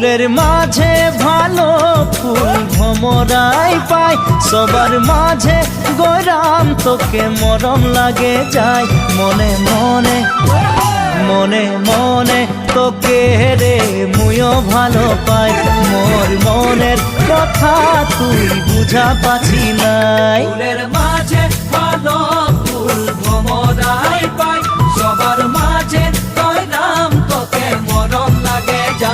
ফুলের মাঝে ভালো ফুল ভমরাই পাই, সবার মাঝে গরাম তোকে মরম লাগে যায়। মনে মনে মনে মনে তোকে রে মুইও ভালো পাই, মোর মনের কথা তুই বুঝা পাছি নাই। ফুলের মাঝে ভালো ফুল ভমরাই পাই, সবার মাঝে গরাম তোকে মরম লাগে যায়।